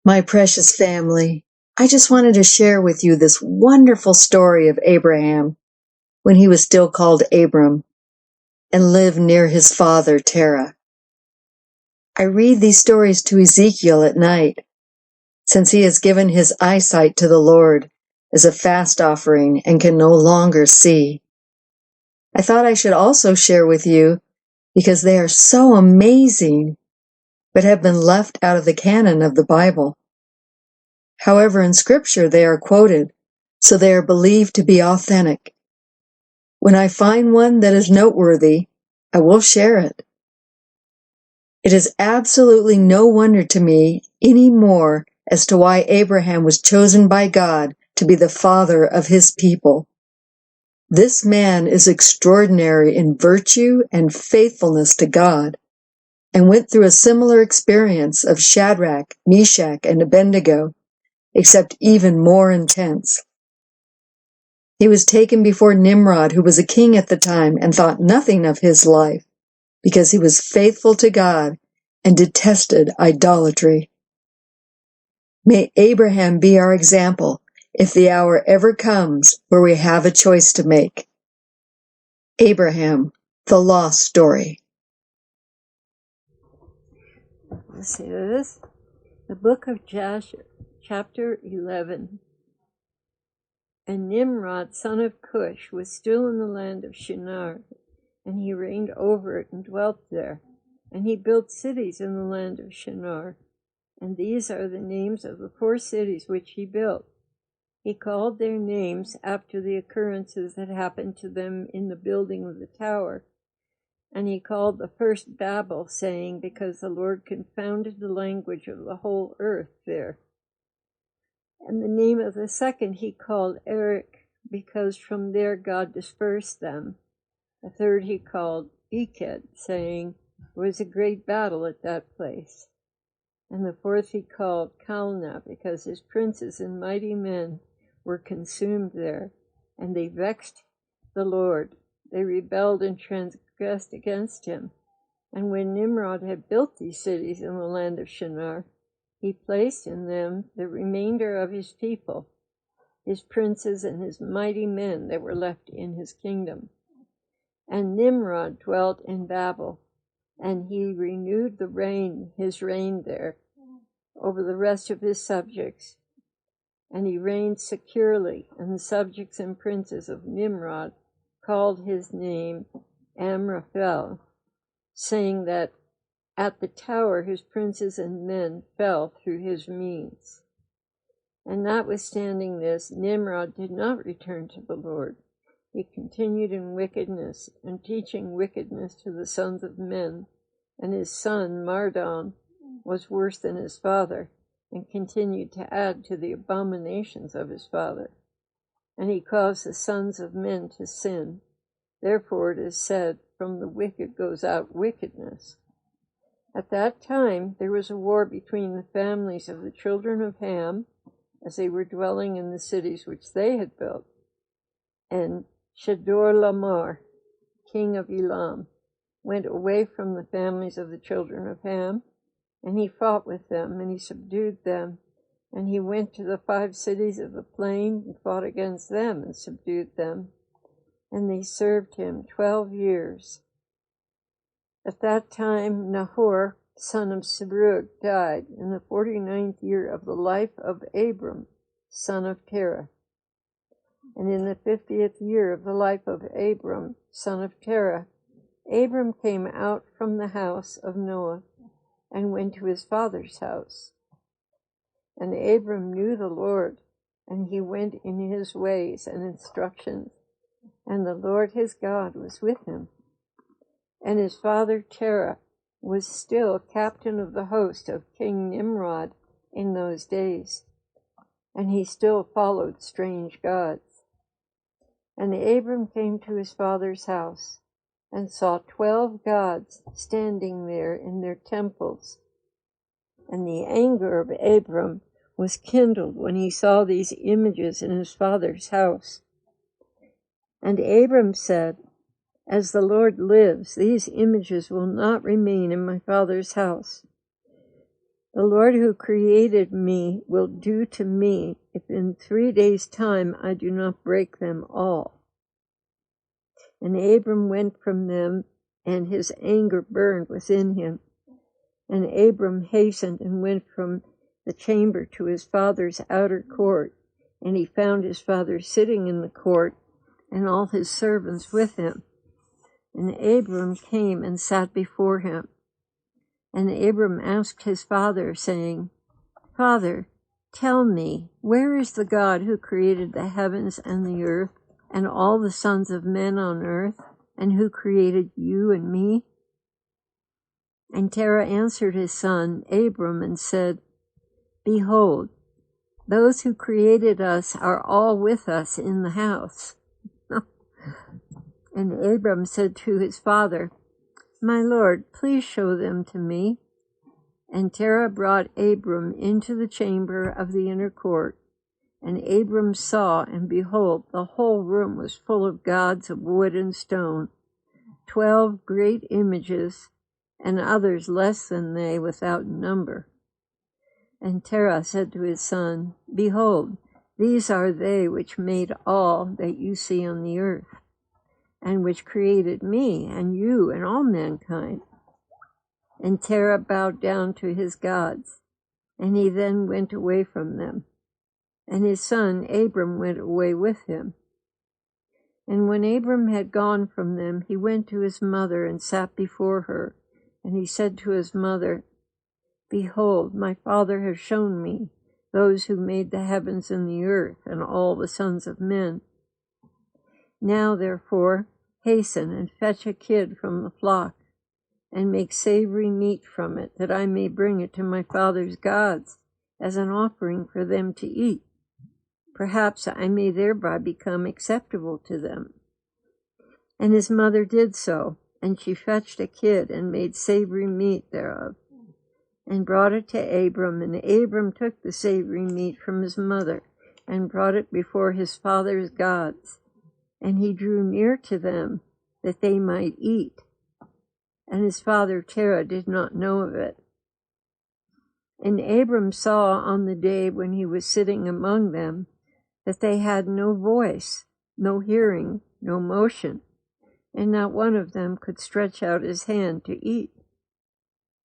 My precious family, I just wanted to share with you this wonderful story of Abraham when he was still called Abram and lived near his father Terah. I read these stories to Ezekiel at night, since he has given his eyesight to the Lord as a fast offering and can no longer see. I thought I should also share with you because they are so amazing, but have been left out of the canon of the Bible. However, in Scripture they are quoted, so they are believed to be authentic. When I find one that is noteworthy, I will share it. It is absolutely no wonder to me any more as to why Abraham was chosen by God to be the father of his people. This man is extraordinary in virtue and faithfulness to God, and went through a similar experience of Shadrach, Meshach, and Abednego, except even more intense. He was taken before Nimrod, who was a king at the time, and thought nothing of his life, because he was faithful to God and detested idolatry. May Abraham be our example if the hour ever comes where we have a choice to make. Abraham, the lost story. Let's see this. The book of Jasher, chapter 11. And Nimrod, son of Cush, was still in the land of Shinar, and he reigned over it and dwelt there. And he built cities in the land of Shinar. And these are the names of the 4 cities which he built. He called their names after the occurrences that happened to them in the building of the tower. And he called the first Babel, saying, because the Lord confounded the language of the whole earth there. And the name of the second he called Erech, because from there God dispersed them. The third he called Eked, saying, there was a great battle at that place. And the fourth he called Calneh, because his princes and mighty men were consumed there, and they vexed the Lord. They rebelled and transgressed against him. And when Nimrod had built these cities in the land of Shinar, he placed in them the remainder of his people, his princes and his mighty men that were left in his kingdom. And Nimrod dwelt in Babel, and he renewed his reign there over the rest of his subjects. And he reigned securely, and the subjects and princes of Nimrod called his name Amraphel, saying that at the tower his princes and men fell through his means. And notwithstanding this, Nimrod did not return to the Lord. He continued in wickedness, and teaching wickedness to the sons of men. And his son, Mardon, was worse than his father, and continued to add to the abominations of his father. And he caused the sons of men to sin. Therefore it is said, from the wicked goes out wickedness. At that time there was a war between the families of the children of Ham, as they were dwelling in the cities which they had built, and Chedorlaomer, king of Elam, went away from the families of the children of Ham, and he fought with them, and he subdued them. And he went to the 5 cities of the plain and fought against them and subdued them. And they served him 12 years. At that time Nahor, son of Serug, died in the 49th year of the life of Abram, son of Terah. And in the 50th year of the life of Abram, son of Terah, Abram came out from the house of Noah and went to his father's house. And Abram knew the Lord, and he went in his ways and instructions, and the Lord his God was with him. And his father Terah was still captain of the host of King Nimrod in those days, and he still followed strange gods. And Abram came to his father's house, and saw 12 gods standing there in their temples. And the anger of Abram was kindled when he saw these images in his father's house. And Abram said, as the Lord lives, these images will not remain in my father's house. The Lord who created me will do to me if in 3 days' time I do not break them all. And Abram went from them, and his anger burned within him. And Abram hastened and went from the chamber to his father's outer court, and he found his father sitting in the court, and all his servants with him. And Abram came and sat before him. And Abram asked his father, saying, Father, tell me, where is the God who created the heavens and the earth, and all the sons of men on earth, and who created you and me? And Terah answered his son Abram and said, Behold, those who created us are all with us in the house. And Abram said to his father, My lord, please show them to me. And Terah brought Abram into the chamber of the inner court. And Abram saw, and behold, the whole room was full of gods of wood and stone, 12 great images, and others less than they without number. And Terah said to his son, Behold, these are they which made all that you see on the earth, and which created me and you and all mankind. And Terah bowed down to his gods, and he then went away from them. And his son Abram went away with him. And when Abram had gone from them, he went to his mother and sat before her. And he said to his mother, Behold, my father has shown me those who made the heavens and the earth and all the sons of men. Now, therefore, hasten and fetch a kid from the flock, and make savory meat from it, that I may bring it to my father's gods as an offering for them to eat. Perhaps I may thereby become acceptable to them. And his mother did so, and she fetched a kid and made savory meat thereof, and brought it to Abram. And Abram took the savory meat from his mother, and brought it before his father's gods. And he drew near to them, that they might eat. And his father Terah did not know of it. And Abram saw on the day when he was sitting among them, that they had no voice, no hearing, no motion, and not one of them could stretch out his hand to eat.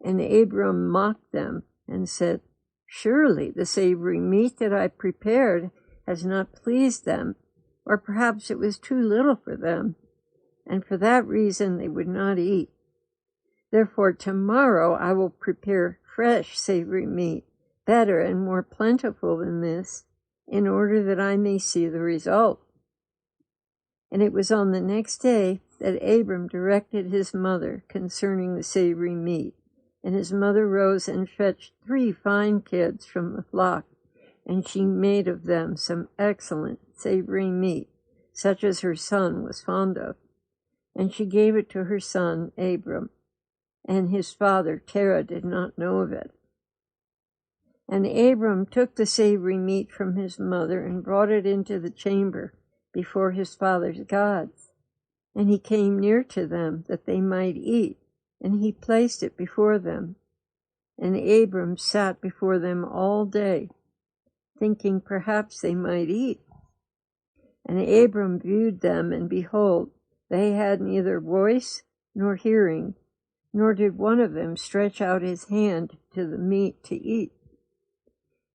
And Abram mocked them and said, Surely the savory meat that I prepared has not pleased them, or perhaps it was too little for them, and for that reason they would not eat. Therefore tomorrow I will prepare fresh savory meat, better and more plentiful than this, in order that I may see the result. And it was on the next day that Abram directed his mother concerning the savory meat. And his mother rose and fetched 3 fine kids from the flock, and she made of them some excellent savory meat, such as her son was fond of. And she gave it to her son Abram, and his father Terah did not know of it. And Abram took the savory meat from his mother and brought it into the chamber before his father's gods. And he came near to them that they might eat, and he placed it before them. And Abram sat before them all day, thinking perhaps they might eat. And Abram viewed them, and behold, they had neither voice nor hearing, nor did one of them stretch out his hand to the meat to eat.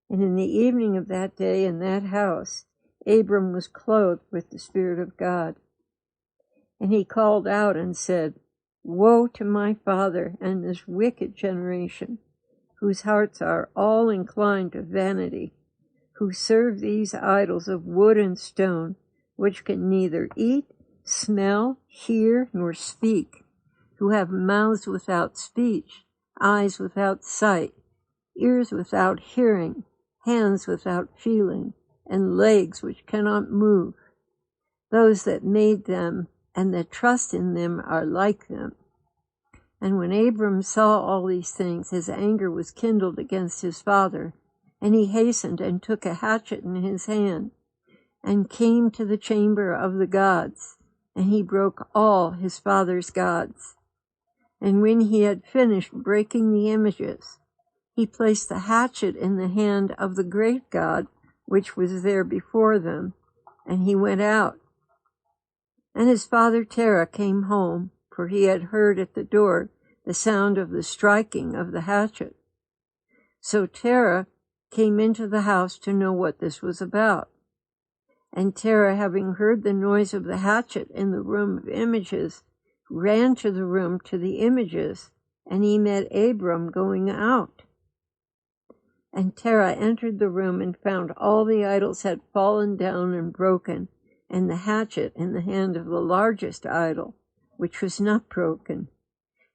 And in the evening of that day in that house, Abram was clothed with the Spirit of God. And he called out and said, Woe to my father and this wicked generation, whose hearts are all inclined to vanity, who serve these idols of wood and stone, which can neither eat, smell, hear, nor speak, who have mouths without speech, eyes without sight, ears without hearing, hands without feeling, and legs which cannot move. Those that made them and that trust in them are like them. And when Abram saw all these things, his anger was kindled against his father, and he hastened and took a hatchet in his hand, and came to the chamber of the gods, and he broke all his father's gods. And when he had finished breaking the images, he placed the hatchet in the hand of the great god, which was there before them, and he went out. And his father Terah came home, for he had heard at the door the sound of the striking of the hatchet. So Terah came into the house to know what this was about. And Terah, having heard the noise of the hatchet in the room of images, ran to the room to the images, and he met Abram going out. And Terah entered the room and found all the idols had fallen down and broken, and the hatchet in the hand of the largest idol, which was not broken.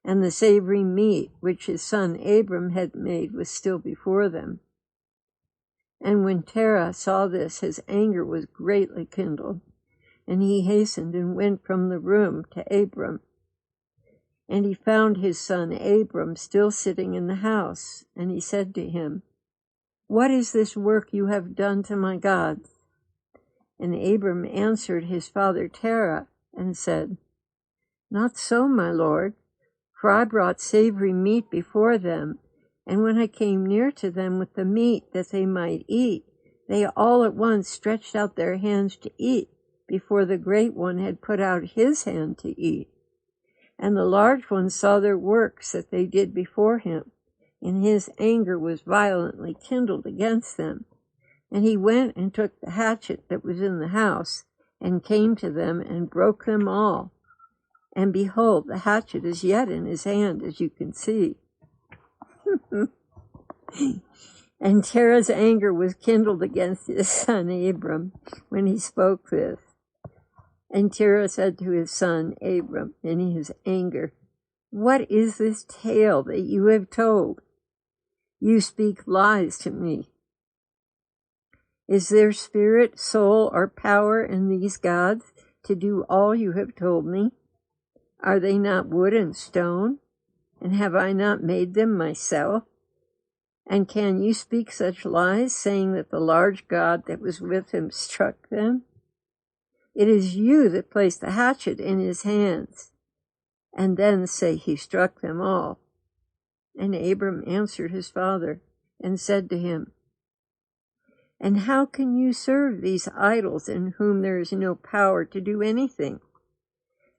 And the savory meat which his son Abram had made was still before them. And when Terah saw this, his anger was greatly kindled, and he hastened and went from the room to Abram. And he found his son Abram still sitting in the house, and he said to him, "What is this work you have done to my gods?" And Abram answered his father Terah and said, "Not so, my lord, for I brought savory meat before them, and when I came near to them with the meat that they might eat, they all at once stretched out their hands to eat, before the great one had put out his hand to eat. And the large one saw their works that they did before him, and his anger was violently kindled against them. And he went and took the hatchet that was in the house, and came to them and broke them all. And behold, the hatchet is yet in his hand, as you can see." And Terah's anger was kindled against his son Abram when he spoke this. And Terah said to his son Abram in his anger, "What is this tale that you have told? You speak lies to me. Is there spirit, soul, or power in these gods to do all you have told me? Are they not wood and stone? And have I not made them myself? And can you speak such lies, saying that the large god that was with him struck them? It is you that placed the hatchet in his hands, and then say he struck them all." And Abram answered his father and said to him, "And how can you serve these idols in whom there is no power to do anything?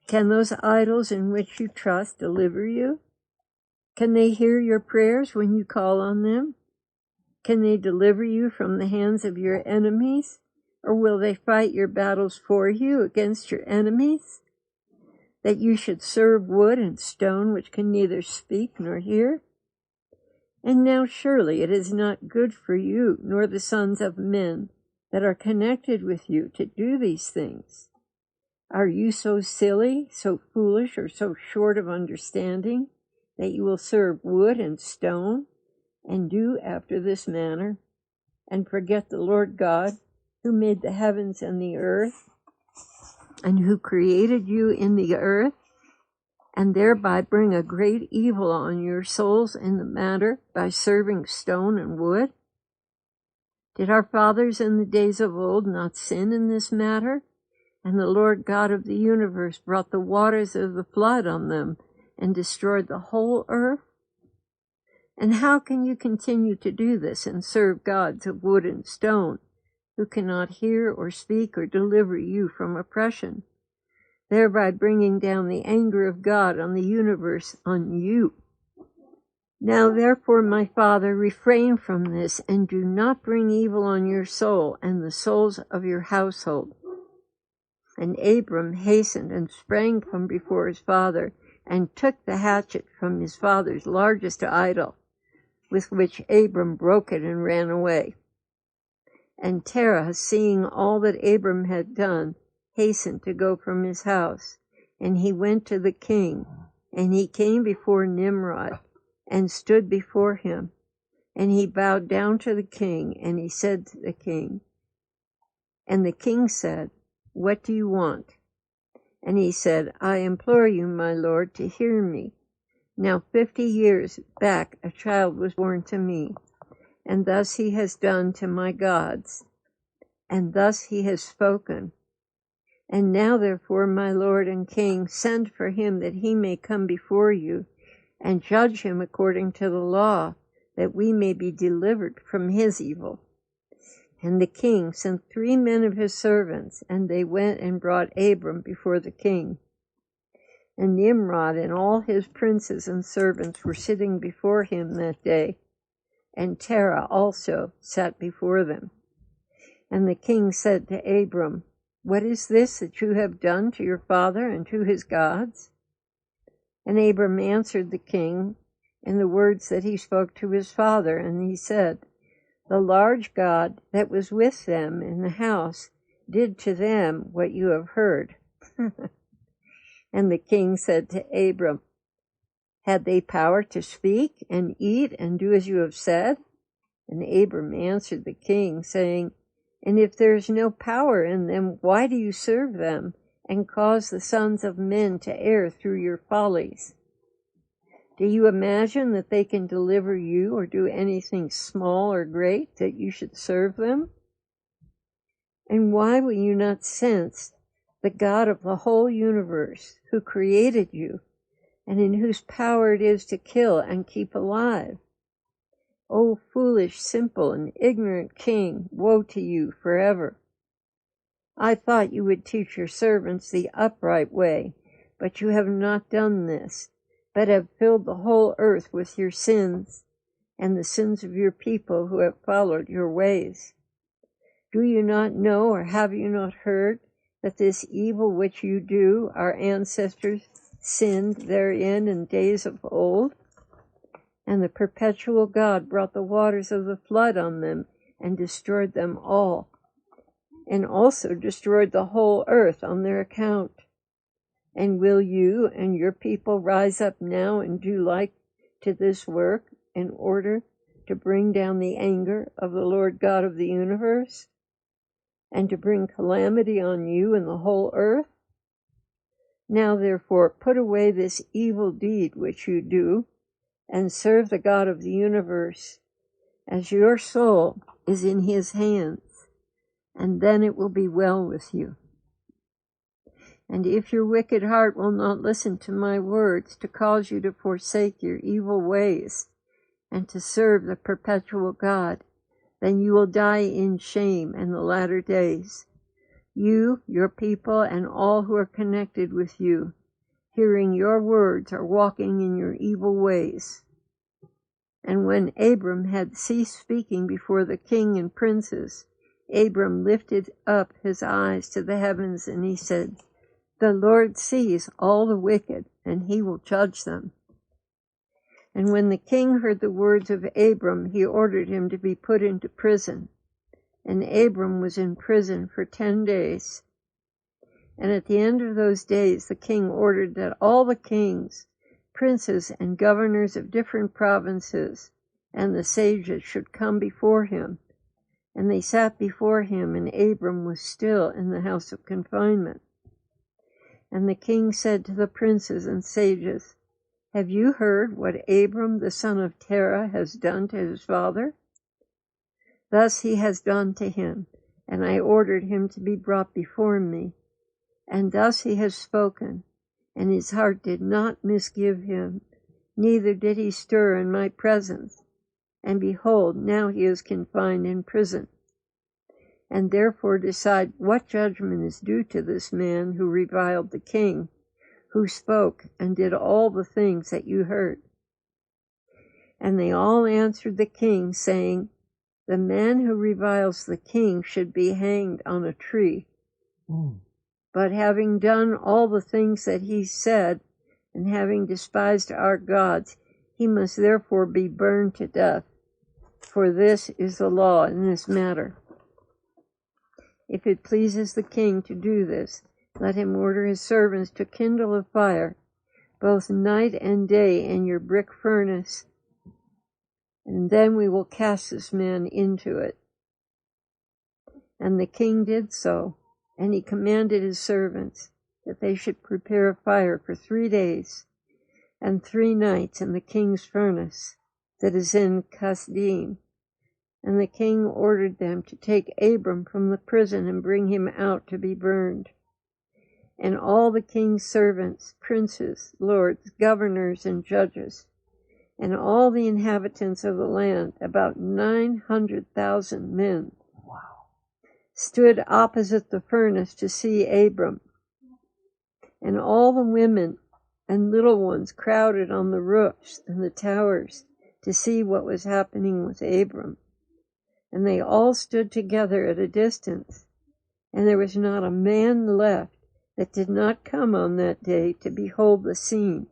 Can those idols in which you trust deliver you? Can they hear your prayers when you call on them? Can they deliver you from the hands of your enemies? Or will they fight your battles for you against your enemies? That you should serve wood and stone which can neither speak nor hear? And now surely it is not good for you, nor the sons of men that are connected with you, to do these things. Are you so silly, so foolish, or so short of understanding, that you will serve wood and stone, and do after this manner, and forget the Lord God, who made the heavens and the earth, and who created you in the earth, and thereby bring a great evil on your souls in the matter by serving stone and wood? Did our fathers in the days of old not sin in this matter? And the Lord God of the universe brought the waters of the flood on them and destroyed the whole earth? And how can you continue to do this and serve gods of wood and stone, who cannot hear or speak or deliver you from oppression, thereby bringing down the anger of God on the universe on you? Now therefore, my father, refrain from this, and do not bring evil on your soul and the souls of your household." And Abram hastened and sprang from before his father, and took the hatchet from his father's largest idol, with which Abram broke it and ran away. And Terah, seeing all that Abram had done, hastened to go from his house. And he went to the king, and he came before Nimrod, and stood before him. And he bowed down to the king, and he said to the king, and the king said, "What do you want?" And he said, "I implore you, my lord, to hear me. Now 50 years back a child was born to me, and thus he has done to my gods, and thus he has spoken. And now therefore, my lord and king, send for him that he may come before you, and judge him according to the law, that we may be delivered from his evil. And the king sent 3 men of his servants, and they went and brought Abram before the king. And Nimrod and all his princes and servants were sitting before him that day, and Terah also sat before them. And the king said to Abram, "What is this that you have done to your father and to his gods?" And Abram answered the king in the words that he spoke to his father, and he said, "The large God that was with them in the house did to them what you have heard." And the king said to Abram, "Had they power to speak and eat and do as you have said?" And Abram answered the king, saying, "And if there is no power in them, why do you serve them and cause the sons of men to err through your follies? Do you imagine that they can deliver you or do anything small or great that you should serve them? And why will you not sense the God of the whole universe, who created you, and in whose power it is to kill and keep alive? O foolish, simple, and ignorant king, woe to you forever! I thought you would teach your servants the upright way, but you have not done this, but have filled the whole earth with your sins, and the sins of your people who have followed your ways. Do you not know, or have you not heard, that this evil which you do, our ancestors sinned therein in days of old? And the perpetual God brought the waters of the flood on them and destroyed them all, and also destroyed the whole earth on their account. And will you and your people rise up now and do like to this work in order to bring down the anger of the Lord God of the universe, and to bring calamity on you and the whole earth? Now therefore put away this evil deed which you do, and serve the God of the universe, as your soul is in his hands, and then it will be well with you. And if your wicked heart will not listen to my words to cause you to forsake your evil ways and to serve the perpetual God, then you will die in shame in the latter days, you, your people, and all who are connected with you, hearing your words or walking in your evil ways. And when Abram had ceased speaking before the king and princes, Abram lifted up his eyes to the heavens, and he said, "The Lord sees all the wicked, and he will judge them." And when the king heard the words of Abram, he ordered him to be put into prison. And Abram was in prison for 10 days. And at the end of those days, the king ordered that all the kings, princes, and governors of different provinces, and the sages should come before him. And they sat before him, and Abram was still in the house of confinement. And the king said to the princes and sages, "Have you heard what Abram the son of Terah has done to his father? Thus he has done to him, and I ordered him to be brought before me. And thus he has spoken, and his heart did not misgive him, neither did he stir in my presence. And behold, now he is confined in prison. And therefore decide what judgment is due to this man who reviled the king, who spoke and did all the things that you heard." And they all answered the king, saying, "The man who reviles the king should be hanged on a tree. But having done all the things that he said, and having despised our gods, he must therefore be burned to death. For this is the law in this matter. If it pleases the king to do this, let him order his servants to kindle a fire, both night and day, in your brick furnace, and then we will cast this man into it." And the king did so, and he commanded his servants that they should prepare a fire for 3 days and 3 nights in the king's furnace that is in Kasdim. And the king ordered them to take Abram from the prison and bring him out to be burned. And all the king's servants, princes, lords, governors, and judges, and all the inhabitants of the land, about 900,000 men, stood opposite the furnace to see Abram. And all the women and little ones crowded on the roofs and the towers to see what was happening with Abram. And they all stood together at a distance, and there was not a man left that did not come on that day to behold the scene.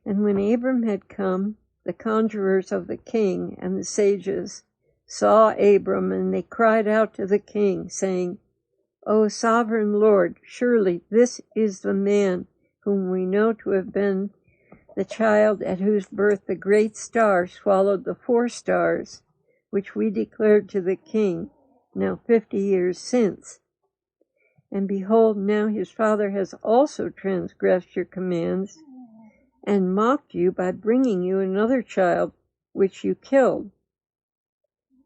And when Abram had come, the conjurers of the king and the sages saw Abram, and they cried out to the king, saying, O sovereign Lord, surely this is the man whom we know to have been the child at whose birth the great star swallowed the 4 stars, which we declared to the king now 50 years since. And behold, now his father has also transgressed your commands, and mocked you by bringing you another child, which you killed.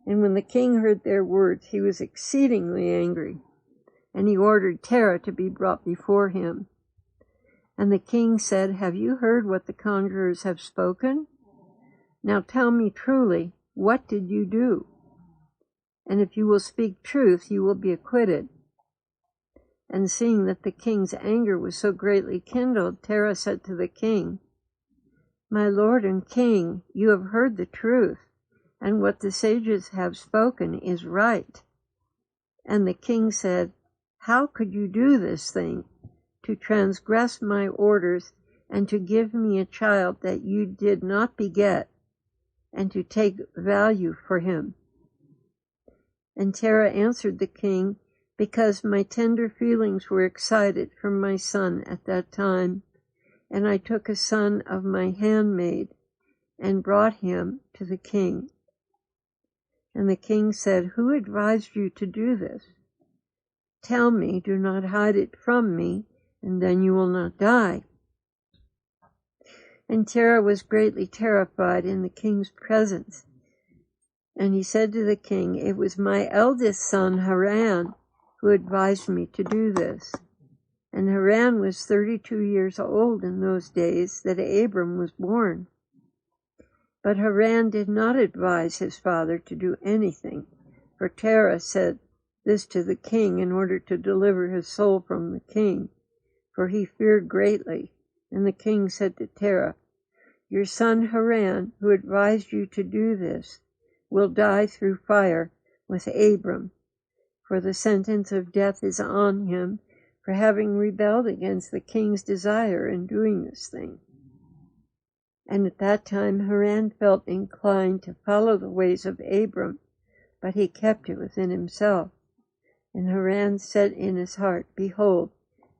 And when the king heard their words, he was exceedingly angry, and he ordered Terah to be brought before him. And the king said, Have you heard what the conjurers have spoken? Now tell me truly, what did you do? And if you will speak truth, you will be acquitted. And seeing that the king's anger was so greatly kindled, Terah said to the king, My lord and king, you have heard the truth, and what the sages have spoken is right. And the king said, How could you do this thing, to transgress my orders, and to give me a child that you did not beget, and to take value for him? And Terah answered the king, Because my tender feelings were excited for my son at that time, and I took a son of my handmaid, and brought him to the king. And the king said, Who advised you to do this? Tell me, do not hide it from me, and then you will not die. And Terah was greatly terrified in the king's presence. And he said to the king, It was my eldest son, Haran, who advised me to do this. And Haran was 32 years old in those days that Abram was born. But Haran did not advise his father to do anything, for Terah said this to the king in order to deliver his soul from the king, for he feared greatly. And the king said to Terah, Your son Haran, who advised you to do this, will die through fire with Abram, for the sentence of death is on him for having rebelled against the king's desire in doing this thing. And at that time Haran felt inclined to follow the ways of Abram, but he kept it within himself. And Haran said in his heart, Behold,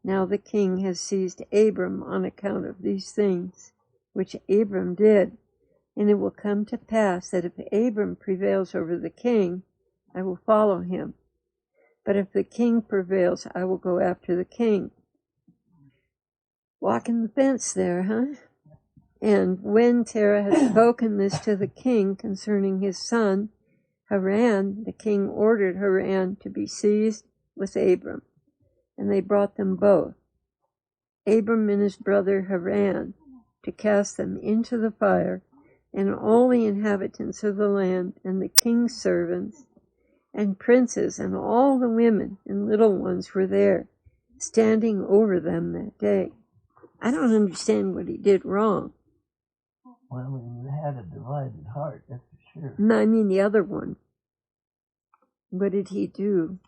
now the king has seized Abram on account of these things, which Abram did. And it will come to pass that if Abram prevails over the king, I will follow him. But if the king prevails, I will go after the king. Walking the fence there, huh? And when Terah had spoken this to the king concerning his son, Haran, the king ordered Haran to be seized with Abram, and they brought them both, Abram and his brother Haran, to cast them into the fire, and all the inhabitants of the land, and the king's servants, and princes, and all the women and little ones were there, standing over them that day. I don't understand what he did wrong. Well, he had a divided heart, that's for sure. No, I mean the other one. What did he do?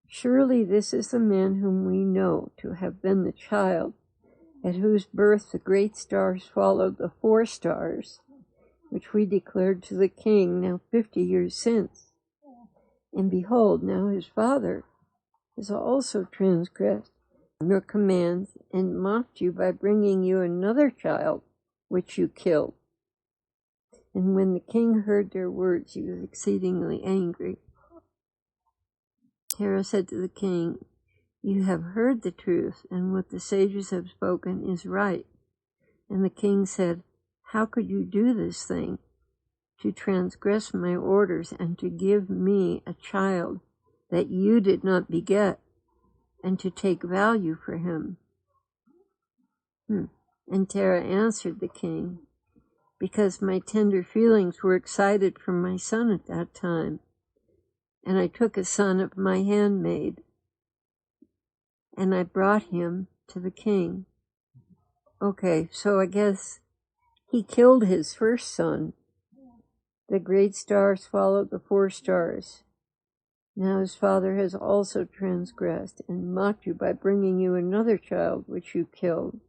Surely this is the man whom we know to have been the child at whose birth the great star swallowed the 4 stars, which we declared to the king now 50 years since. And behold, now his father has also transgressed your commands and mocked you by bringing you another child, which you killed. And when the king heard their words, he was exceedingly angry. Terah said to the king, You have heard the truth, and what the sages have spoken is right. And the king said, How could you do this thing, to transgress my orders and to give me a child that you did not beget, and to take value for him? And Terah answered the king, because my tender feelings were excited for my son at that time. And I took a son of my handmaid, and I brought him to the king. Okay, so I guess he killed his first son. The great stars followed the 4 stars. Now his father has also transgressed and mocked you by bringing you another child which you killed.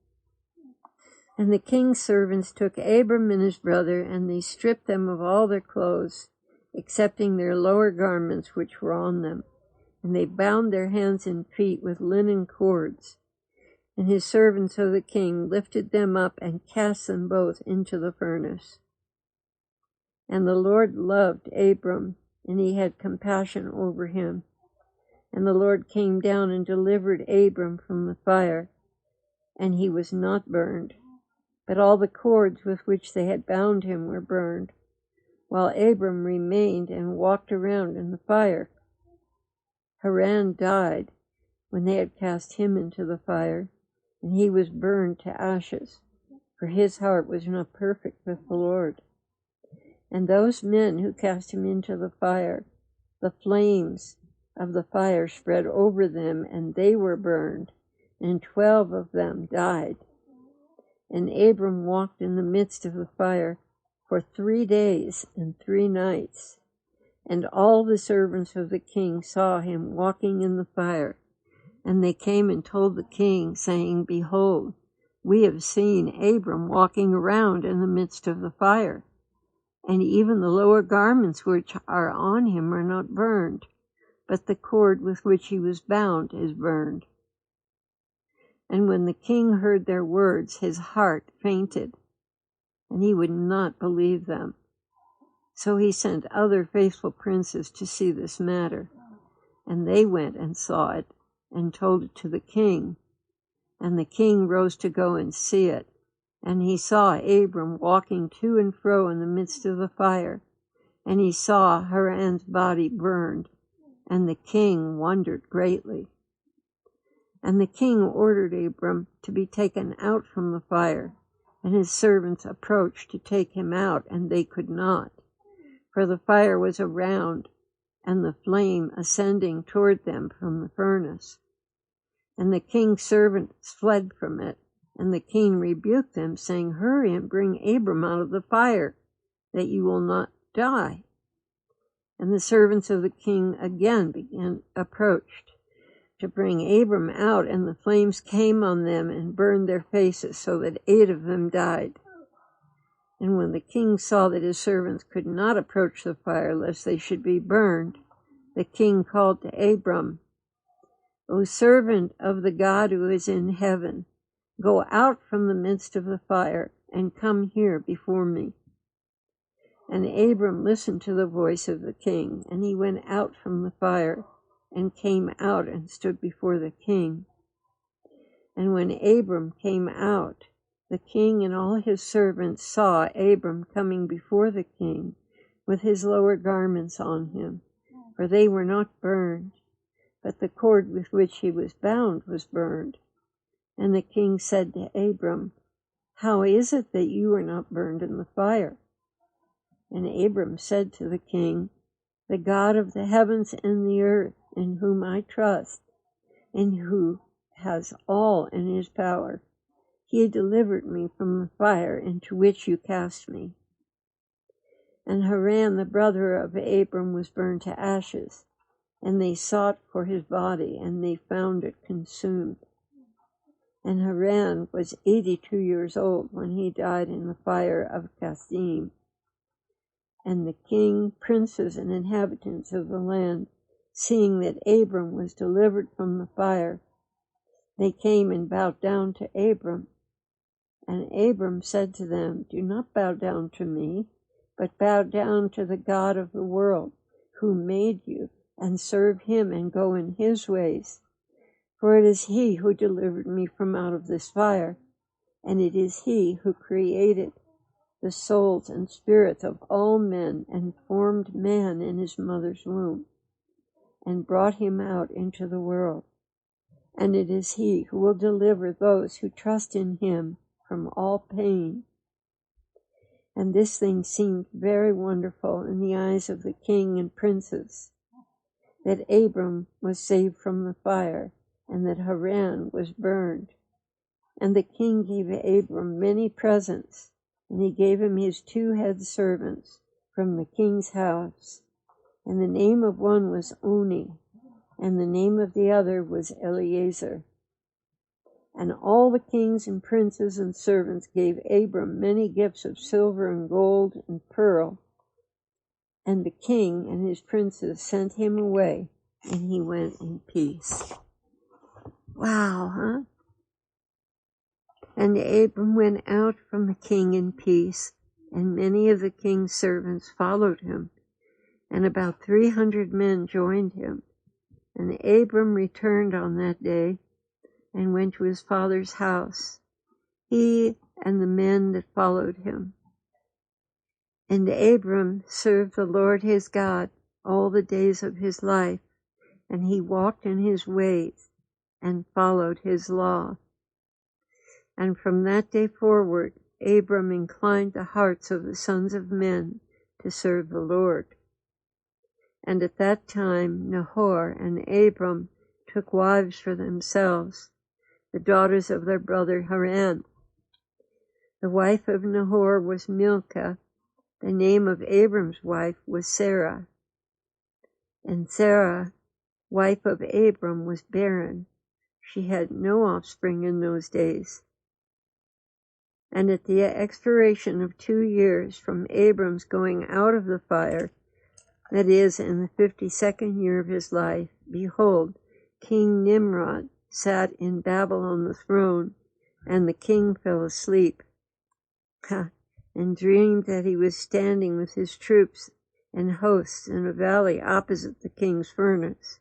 And the king's servants took Abram and his brother, and they stripped them of all their clothes, excepting their lower garments which were on them. And they bound their hands and feet with linen cords. And his servants of the king lifted them up and cast them both into the furnace. And the Lord loved Abram, and he had compassion over him. And the Lord came down and delivered Abram from the fire, and he was not burned. But all the cords with which they had bound him were burned, while Abram remained and walked around in the fire. Haran died when they had cast him into the fire, and he was burned to ashes, for his heart was not perfect with the Lord. And those men who cast him into the fire, the flames of the fire spread over them, and they were burned, and 12 of them died. And Abram walked in the midst of the fire for 3 days and 3 nights. And all the servants of the king saw him walking in the fire. And they came and told the king, saying, Behold, we have seen Abram walking around in the midst of the fire. And even the lower garments which are on him are not burned, but the cord with which he was bound is burned. And when the king heard their words, his heart fainted, and he would not believe them. So he sent other faithful princes to see this matter. And they went and saw it, and told it to the king. And the king rose to go and see it. And he saw Abram walking to and fro in the midst of the fire. And he saw Haran's body burned. And the king wondered greatly. And the king ordered Abram to be taken out from the fire. And his servants approached to take him out, and they could not. For the fire was around, and the flame ascending toward them from the furnace. And the king's servants fled from it. And the king rebuked them, saying, Hurry and bring Abram out of the fire, that you will not die. And the servants of the king again approached to bring Abram out, and the flames came on them and burned their faces, so that 8 of them died. And when the king saw that his servants could not approach the fire, lest they should be burned, the king called to Abram, O servant of the God who is in heaven, go out from the midst of the fire, and come here before me. And Abram listened to the voice of the king, and he went out from the fire, and came out and stood before the king. And when Abram came out, the king and all his servants saw Abram coming before the king with his lower garments on him, for they were not burned, but the cord with which he was bound was burned. And the king said to Abram, How is it that you are not burned in the fire? And Abram said to the king, The God of the heavens and the earth, in whom I trust, and who has all in his power, he delivered me from the fire into which you cast me. And Haran, the brother of Abram, was burned to ashes, and they sought for his body, and they found it consumed. And Haran was 82 years old when he died in the fire of Kasdim. And the king, princes, and inhabitants of the land, seeing that Abram was delivered from the fire, they came and bowed down to Abram. And Abram said to them, Do not bow down to me, but bow down to the God of the world, who made you, and serve him and go in his ways. For it is he who delivered me from out of this fire, and it is he who created the souls and spirits of all men, and formed man in his mother's womb, and brought him out into the world. And it is he who will deliver those who trust in him from all pain. And this thing seemed very wonderful in the eyes of the king and princes, that Abram was saved from the fire, and that Haran was burned. And the king gave Abram many presents, and he gave him his 2 head servants from the king's house. And the name of one was Oni, and the name of the other was Eliezer. And all the kings and princes and servants gave Abram many gifts of silver and gold and pearl. And the king and his princes sent him away, and he went in peace. Wow, huh? And Abram went out from the king in peace, and many of the king's servants followed him, and about 300 men joined him. And Abram returned on that day, and went to his father's house, he and the men that followed him. And Abram served the Lord his God all the days of his life, and he walked in his ways, and followed his law. And from that day forward, Abram inclined the hearts of the sons of men to serve the Lord. And at that time Nahor and Abram took wives for themselves, the daughters of their brother Haran. The wife of Nahor was Milcah. The name of Abram's wife was Sarah. And Sarah, wife of Abram, was barren. She had no offspring in those days. And at the expiration of 2 years from Abram's going out of the fire, that is, in the 52nd year of his life, behold, King Nimrod sat in Babel on the throne, and the king fell asleep, and dreamed that he was standing with his troops and hosts in a valley opposite the king's furnace.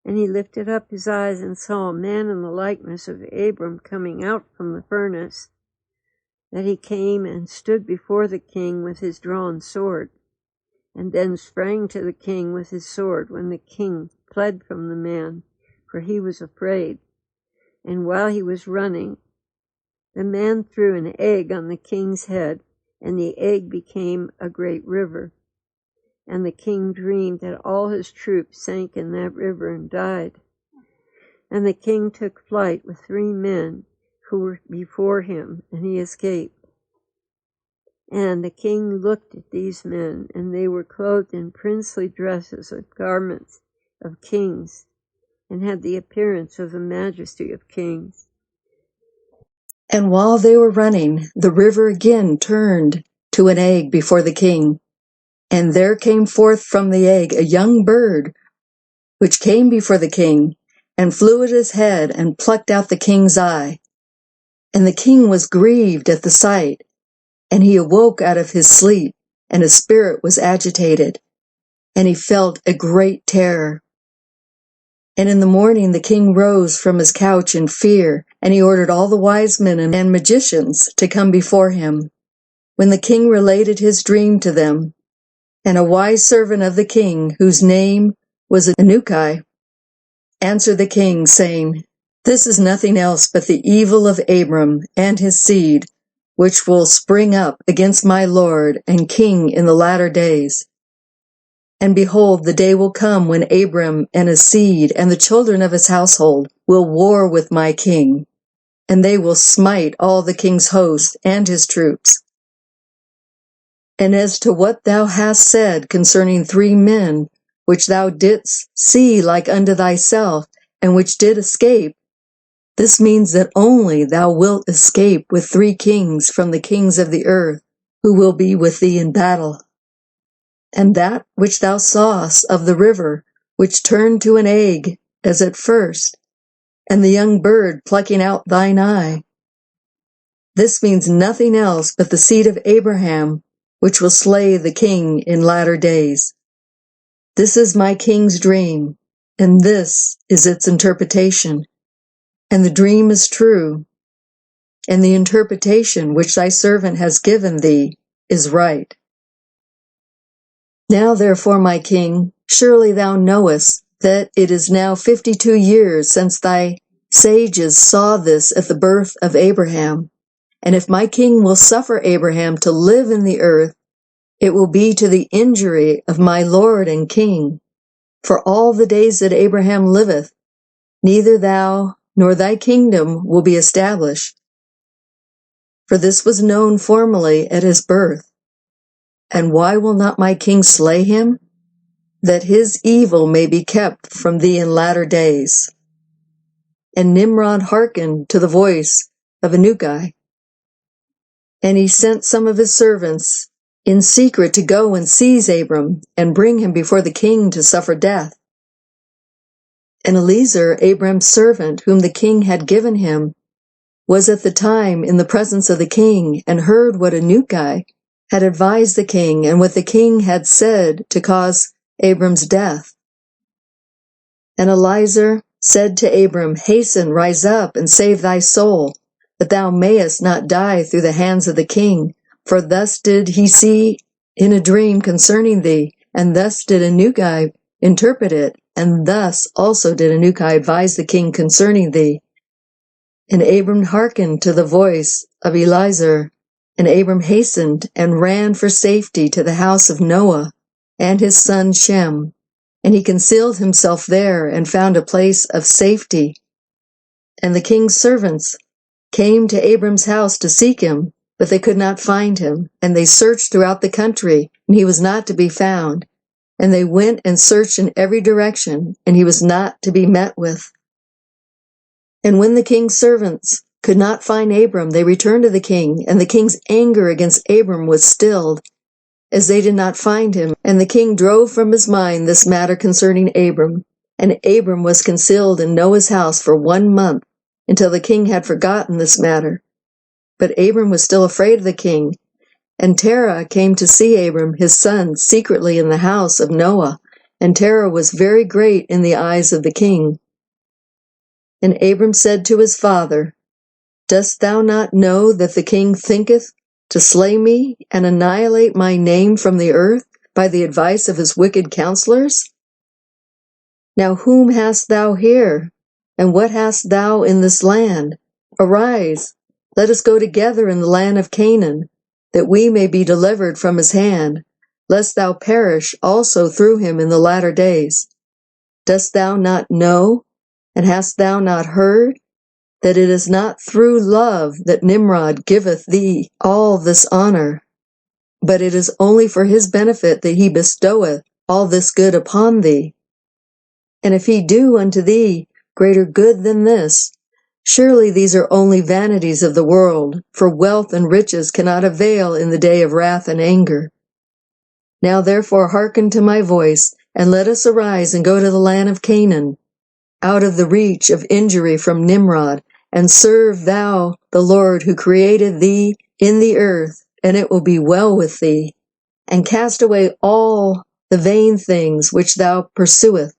And he lifted up his eyes and saw a man in the likeness of Abram coming out from the furnace, that he came and stood before the king with his drawn sword, and then sprang to the king with his sword when the king fled from the man, for he was afraid. And while he was running, the man threw an egg on the king's head, and the egg became a great river. And the king dreamed that all his troops sank in that river and died. And the king took flight with 3 men who were before him, and he escaped. And the king looked at these men, and they were clothed in princely dresses with garments of kings, and had the appearance of the majesty of kings. And while they were running, the river again turned to an egg before the king. And there came forth from the egg a young bird, which came before the king, and flew at his head, and plucked out the king's eye. And the king was grieved at the sight, and he awoke out of his sleep, and his spirit was agitated, and he felt a great terror. And in the morning the king rose from his couch in fear, and he ordered all the wise men and magicians to come before him. When the king related his dream to them, and a wise servant of the king, whose name was Anukai, answered the king, saying, "This is nothing else but the evil of Abram and his seed, which will spring up against my lord and king in the latter days. And behold, the day will come when Abram and his seed and the children of his household will war with my king, and they will smite all the king's host and his troops. And as to what thou hast said concerning 3 men, which thou didst see like unto thyself, and which did escape, this means that only thou wilt escape with 3 kings from the kings of the earth, who will be with thee in battle. And that which thou sawest of the river, which turned to an egg, as at first, and the young bird plucking out thine eye, this means nothing else but the seed of Abraham, which will slay the king in latter days. This is my king's dream, and this is its interpretation. And the dream is true, and the interpretation which thy servant has given thee is right. Now therefore, my king, surely thou knowest that it is now 52 years since thy sages saw this at the birth of Abraham, And if my king will suffer Abraham to live in the earth, it will be to the injury of my Lord and King. For all the days that Abraham liveth, neither thou nor thy kingdom will be established. For this was known formerly at his birth. And why will not my king slay him? That his evil may be kept from thee in latter days. And Nimrod hearkened to the voice of Anuki. And he sent some of his servants in secret to go and seize Abram and bring him before the king to suffer death. And Eliezer, Abram's servant, whom the king had given him, was at the time in the presence of the king, and heard what Anuki had advised the king, and what the king had said to cause Abram's death. And Eliezer said to Abram, Hasten, rise up, and save thy soul, that thou mayest not die through the hands of the king. For thus did he see in a dream concerning thee, and thus did Anuki interpret it, and thus also did Anuki advise the king concerning thee. And Abram hearkened to the voice of Eliezer, and Abram hastened and ran for safety to the house of Noah and his son Shem. And he concealed himself there, and found a place of safety. And the king's servants came to Abram's house to seek him, but they could not find him. And they searched throughout the country, and he was not to be found. And they went and searched in every direction, and he was not to be met with. And when the king's servants could not find Abram, they returned to the king, and the king's anger against Abram was stilled, as they did not find him. And the king drove from his mind this matter concerning Abram. And Abram was concealed in Noah's house for 1 month, until the king had forgotten this matter. But Abram was still afraid of the king. And Terah came to see Abram, his son, secretly in the house of Noah. And Terah was very great in the eyes of the king. And Abram said to his father, Dost thou not know that the king thinketh to slay me and annihilate my name from the earth by the advice of his wicked counselors? Now whom hast thou here, and what hast thou in this land? Arise, let us go together in the land of Canaan, that we may be delivered from his hand, lest thou perish also through him in the latter days. Dost thou not know, and hast thou not heard, that it is not through love that Nimrod giveth thee all this honor, but it is only for his benefit that he bestoweth all this good upon thee? And if he do unto thee greater good than this, surely these are only vanities of the world, for wealth and riches cannot avail in the day of wrath and anger. Now therefore hearken to my voice, and let us arise and go to the land of Canaan, out of the reach of injury from Nimrod, and serve thou the Lord who created thee in the earth, and it will be well with thee. And cast away all the vain things which thou pursuest.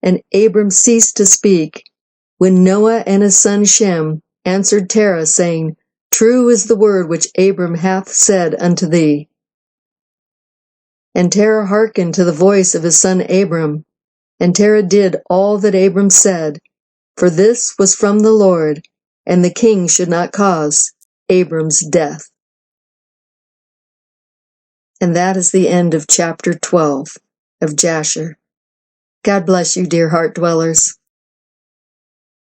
And Abram ceased to speak, when Noah and his son Shem answered Terah, saying, True is the word which Abram hath said unto thee. And Terah hearkened to the voice of his son Abram, and Terah did all that Abram said, for this was from the Lord, and the king should not cause Abram's death. And that is the end of chapter 12 of Jasher. God bless you, dear heart dwellers.